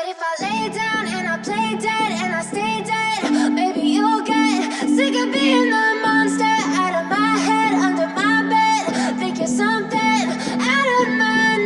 if I lay down and I play dead and I stay dead, maybe you'll get sick of being the monster out of my head, under my bed. Think you're something out of my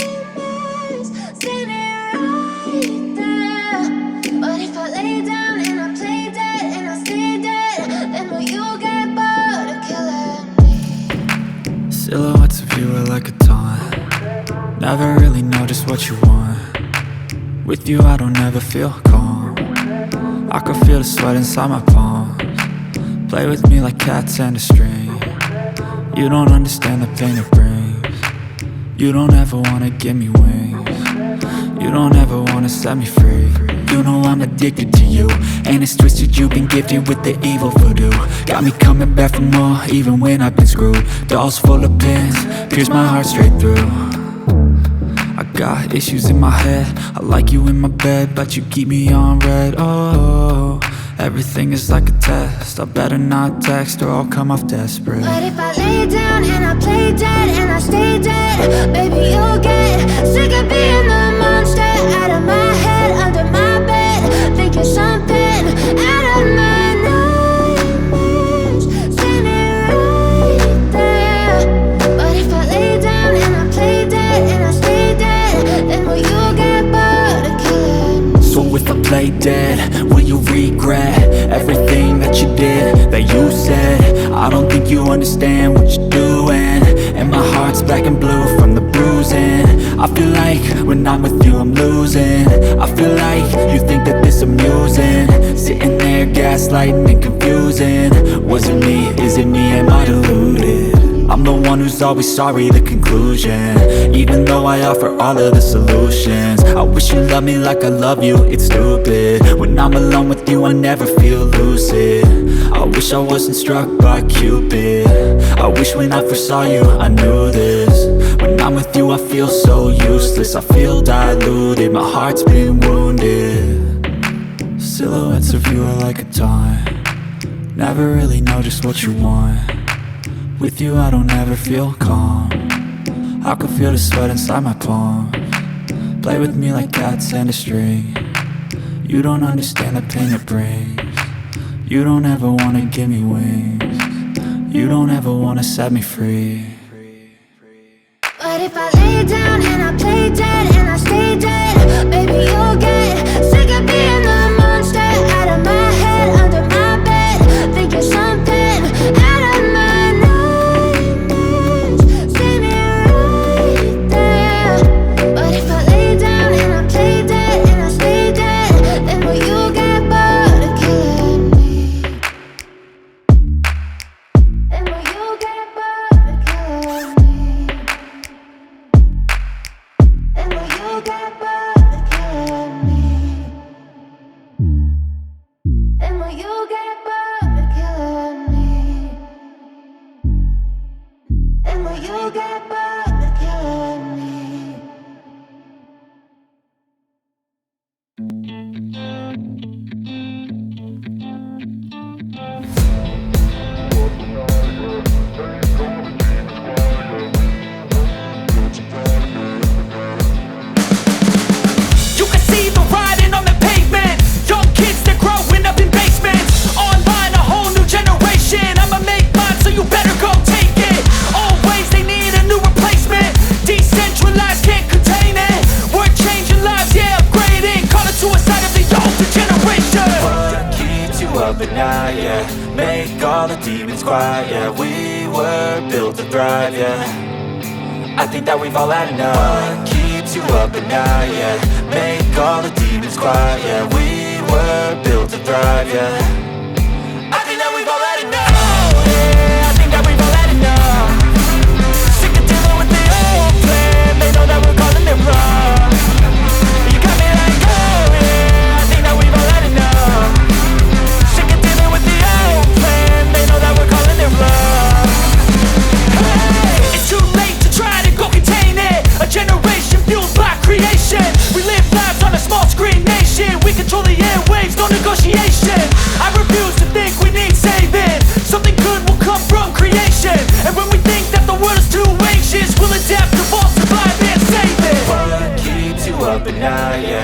nightmares, standing right there. But if I lay down and I play dead and I stay dead, then will you get bored of killing me? Silhouettes of you are like a taunt. Never really know just what you want. With you I don't ever feel calm. I can feel the sweat inside my palms. Play with me like cats and a string. You don't understand the pain it brings. You don't ever wanna give me wings. You don't ever wanna set me free. You know I'm addicted to you, and it's twisted, you've been gifted with the evil voodoo. Got me coming back for more, even when I've been screwed. Dolls full of pins, pierce my heart straight through. I got issues in my head, I like you in my bed, but you keep me on red. Oh, everything is like a test, I better not text or I'll come off desperate. But if I lay down and I play dead and I stay dead, baby you'll get sick of being the monster out of my head, under my bed. Think you're something out of my nightmares, standing right there. But if I lay down and I play dead and I stay dead, then will you get bored of killing me? So if I play dead, will you regret everything that you did, that you said? I don't think you understand what you're doing, and my heart's black and blue from the bruising. I feel like when I'm with you I'm losing. I feel like you think that this amusing, sitting there gaslighting and confusing. Was it me? Is it me? Am I deluded? I'm the one who's always sorry, the conclusion. Even though I offer all of the solutions, I wish you loved me like I love you, it's stupid. When I'm alone with you I never feel lucid. I wish I wasn't struck by Cupid. I wish when I first saw you I knew this. When I'm with you I feel so useless, I feel diluted, my heart's been wounded. Silhouettes of you are like a taunt. Never really know just what you want. With you I don't ever feel calm. I can feel the sweat inside my palms. Play with me like cats and a string. You don't understand the pain it brings. You don't ever wanna give me wings. You don't ever wanna set me free. But if I lay down and I play dead and I stay dead, baby you'll get sick of being the monster out of my head, under my bed. Think you're something out of my nightmares, standing right there. But if I lay down and I play dead and I stay dead, then will you get bored of killing me? Then will you get bored of killing me? Then will you get bored of killing me? Then will you get bored of killing me? Then will you get bored of killing me? You can see the writing on the pavement. Young kids, they're growing up in basements. Online, a whole new generation. I'ma make mine, so you better go take it. Always, they need a new replacement. Decentralized, can't contain it. We're changing lives, yeah, upgrading. Call it suicide of the older generation. What keeps you up at night, yeah? Make all the demons quiet, yeah. We were built to thrive, yeah. I think that we've all had enough. What keeps you up at night, yeah? Make all the demons quiet, yeah. We were built to thrive, yeah. I think that we've all had enough. Oh yeah, I think that we've all had enough. Sick of dealing with the old plan. They know that we're calling it wrong. You got me like, oh yeah, I think that we've all had enough. Sick of dealing with the old plan. They know that we're calling it wrong. Hey, it's too late to try to go contain it. A generation fueled by creation. We live lives on a small screen nation. We control the airwaves, no negotiation. I refuse